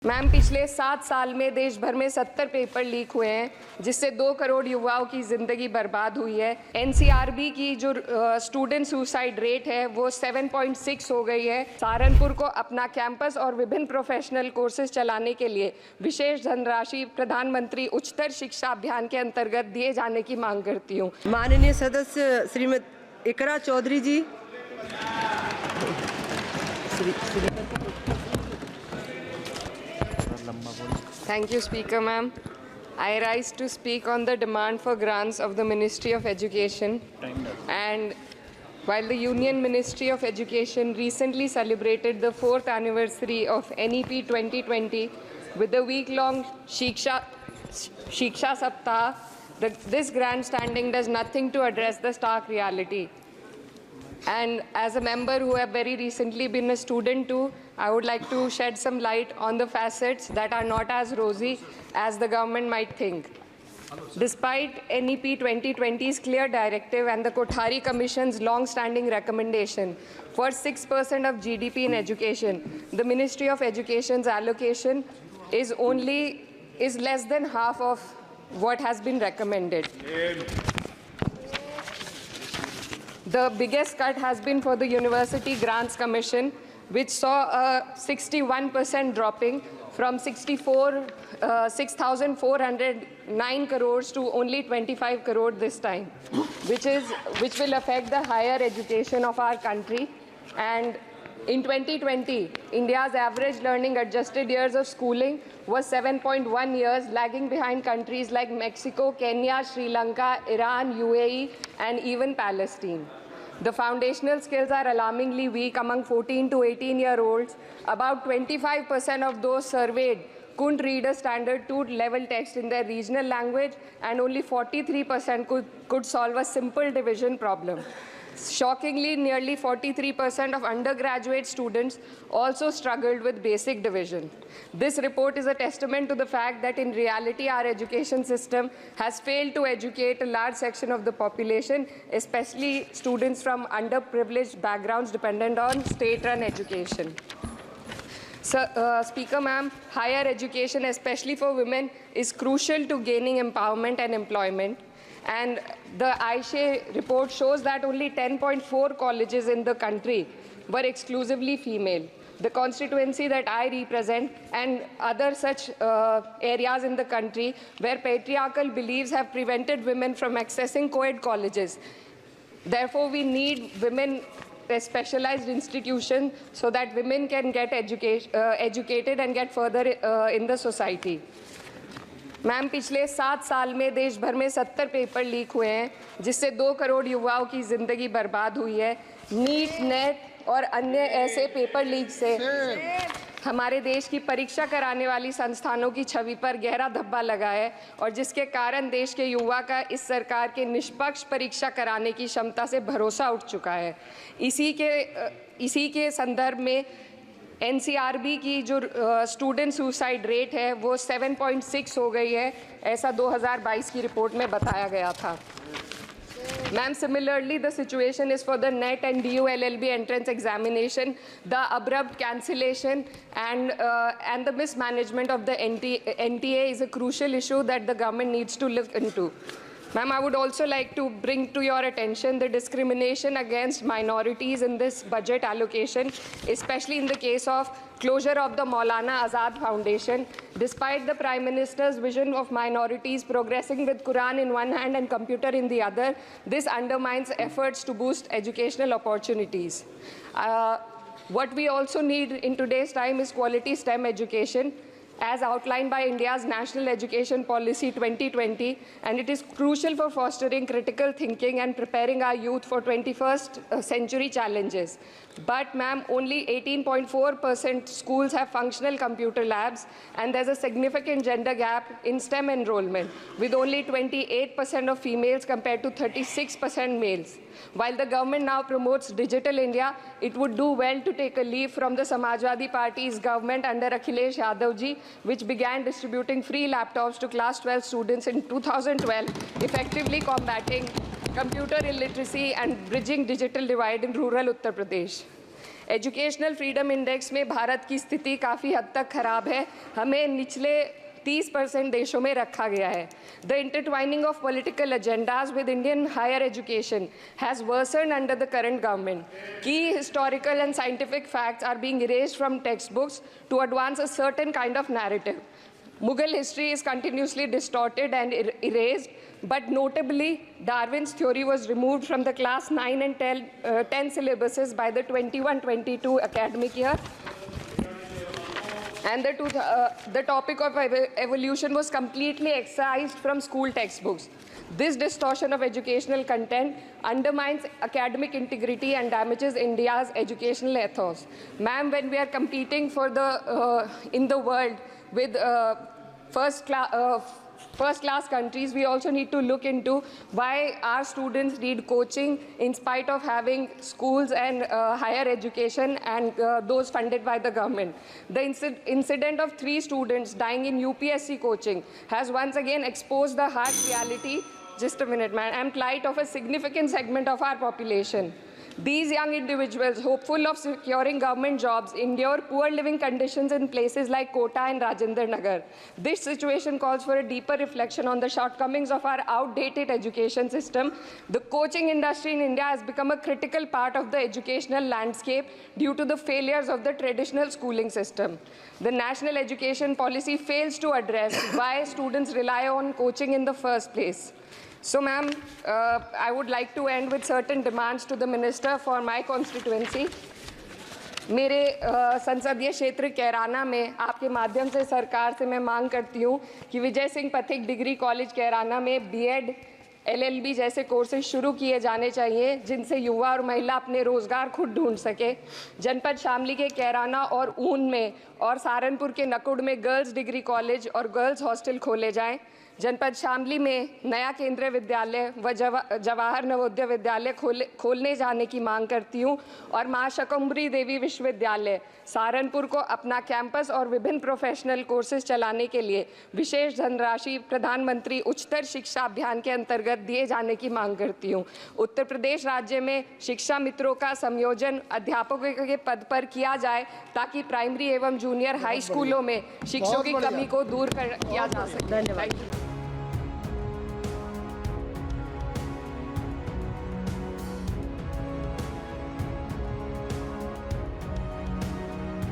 Ma'am, पिछले 7 साल में देश भर में 70 पेपर लीक हुए हैं, जिससे 2 करोड़ युवाओं की ज़िंदगी बर्बाद हुई है। एनसीआरबी की जो स्टूडेंट सुसाइड रेट है वो 7.6 हो गई है। सहारनपुर को अपना कैंपस और विभिन्न प्रोफेशनल कोर्सेज चलाने के लिए विशेष धनराशि प्रधानमंत्री उच्चतर शिक्षा अभियान के अंतर्गत दिए जाने की मांग करती हूँ। माननीय सदस्य श्रीमती इकरा चौधरी जी। Thank you, Speaker, ma'am. I rise to speak on the demand for grants of the Ministry of Education. And while the Union Ministry of Education recently celebrated the 4th anniversary of NEP 2020 with the week-long Shiksha Saptah, this grandstanding does nothing to address the stark reality. And as a member who have very recently been a student too, I would like to shed some light on the facets that are not as rosy as the government might think. Despite NEP 2020's clear directive and the Kothari Commission's long-standing recommendation for 6% of GDP in education, the Ministry of Education's allocation is less than half of what has been recommended. The biggest cut has been for the University Grants Commission, which saw a 61% dropping from 6,409 crores to only 25 crore this time, which will affect the higher education of our country. And in 2020, India's average learning adjusted years of schooling was 7.1 years, lagging behind countries like Mexico, Kenya, Sri Lanka, Iran, UAE, and even Palestine. The foundational skills are alarmingly weak among 14 to 18-year-olds. About 25% of those surveyed couldn't read a standard 2-level text in their regional language, and only 43% could solve a simple division problem. Shockingly, nearly 43% of undergraduate students also struggled with basic division. This report is a testament to the fact that in reality our education system has failed to educate a large section of the population, especially students from underprivileged backgrounds dependent on state-run education. Speaker, ma'am, higher education, especially for women, is crucial to gaining empowerment and employment. And the AISHE report shows that only 10.4 colleges in the country were exclusively female. The constituency that I represent and other such areas in the country where patriarchal beliefs have prevented women from accessing co-ed colleges. Therefore, we need women specialized institutions so that women can get educated and get further in the society. Ma'am, पिछले 7 साल में देश भर में 70 paper leak हुए हैं, जिससे 2 करोड़ युवाओं की ज़िंदगी बर्बाद हुई है। नीट, नेट और अन्य ऐसे पेपर लीक से हमारे देश की परीक्षा कराने वाली संस्थानों की छवि पर गहरा धब्बा लगा है, और जिसके कारण देश के युवा का इस सरकार के निष्पक्ष परीक्षा कराने की क्षमता से भरोसा उठ चुका है। इसी के संदर्भ में एनसीआरबी की जो स्टूडेंट सुसाइड रेट है वो 7.6 हो गई है, ऐसा 2022 की रिपोर्ट में बताया गया था। Ma'am, similarly, the situation is for the NET and DU-LLB entrance examination. The abrupt cancellation and the mismanagement of the NTA is a crucial issue that the government needs to look into. Ma'am, I would also like to bring to your attention the discrimination against minorities in this budget allocation, especially in the case of closure of the Maulana Azad Foundation. Despite the Prime Minister's vision of minorities progressing with Quran in one hand and computer in the other, this undermines efforts to boost educational opportunities. What we also need in today's time is quality STEM education, as outlined by India's National Education Policy 2020, and it is crucial for fostering critical thinking and preparing our youth for 21st century challenges. But, ma'am, only 18.4% schools have functional computer labs, and there's a significant gender gap in STEM enrollment, with only 28% of females compared to 36% males. While the government now promotes Digital India, it would do well to take a leaf from the Samajwadi Party's government under Akhilesh Yadav ji, which began distributing free laptops to class 12 students in 2012, effectively combating computer illiteracy and bridging digital divide in rural Uttar Pradesh. Educational freedom index में भारत की स्थिति काफ़ी हद तक खराब है, हमें निचले 30% देशों में रखा गया है। The intertwining of political agendas with Indian higher education has worsened under the current government. Key historical and scientific facts are being erased from textbooks to advance a certain kind of narrative. Mughal history is continuously distorted and erased, but notably, Darwin's theory was removed from the class 9 and 10 syllabuses by the 21-22 academic year. And the topic of evolution was completely excised from school textbooks. This distortion of educational content undermines academic integrity and damages India's educational ethos. Ma'am, when we are competing for in the world with first class countries, we also need to look into why our students need coaching in spite of having schools and higher education and those funded by the government. The incident of 3 students dying in UPSC coaching has once again exposed the harsh reality, just a minute man, and plight of a significant segment of our population. These young individuals, hopeful of securing government jobs, endure poor living conditions in places like Kota and Rajendra Nagar. This situation calls for a deeper reflection on the shortcomings of our outdated education system. The coaching industry in India has become a critical part of the educational landscape due to the failures of the traditional schooling system. The national education policy fails to address why students rely on coaching in the first place. So, ma'am, I would like to end with certain demands to the minister for my constituency. मेरे संसदीय क्षेत्र कैराना में आपके माध्यम से सरकार से मैं मांग करती हूँ कि विजय सिंह पथिक डिग्री कॉलेज कैराना में बीएड, एलएलबी जैसे कोर्सेज शुरू किए जाने चाहिए, जिनसे युवा और महिला अपने रोजगार खुद ढूंढ सके। जनपद शामली के कैराना और ऊन में और सहारनपुर के नकुड़ में गर्ल्स डिग्री कॉलेज और गर्ल्स हॉस्टल खोले जाएं। जनपद शामली में नया केंद्रीय विद्यालय व जवाहर नवोदय विद्यालय खोलने जाने की मांग करती हूँ और माँ शकंभरी देवी विश्वविद्यालय सहारनपुर को अपना कैंपस और विभिन्न प्रोफेशनल कोर्सेज चलाने के लिए विशेष धनराशि प्रधानमंत्री उच्चतर शिक्षा अभियान के अंतर्गत दिए जाने की मांग करती हूँ। उत्तर प्रदेश राज्य में शिक्षा मित्रों का संयोजन अध्यापकों के पद पर किया जाए ताकि प्राइमरी एवं जूनियर हाई स्कूलों में शिक्षकों की कमी को दूर किया जा सके। धन्यवाद।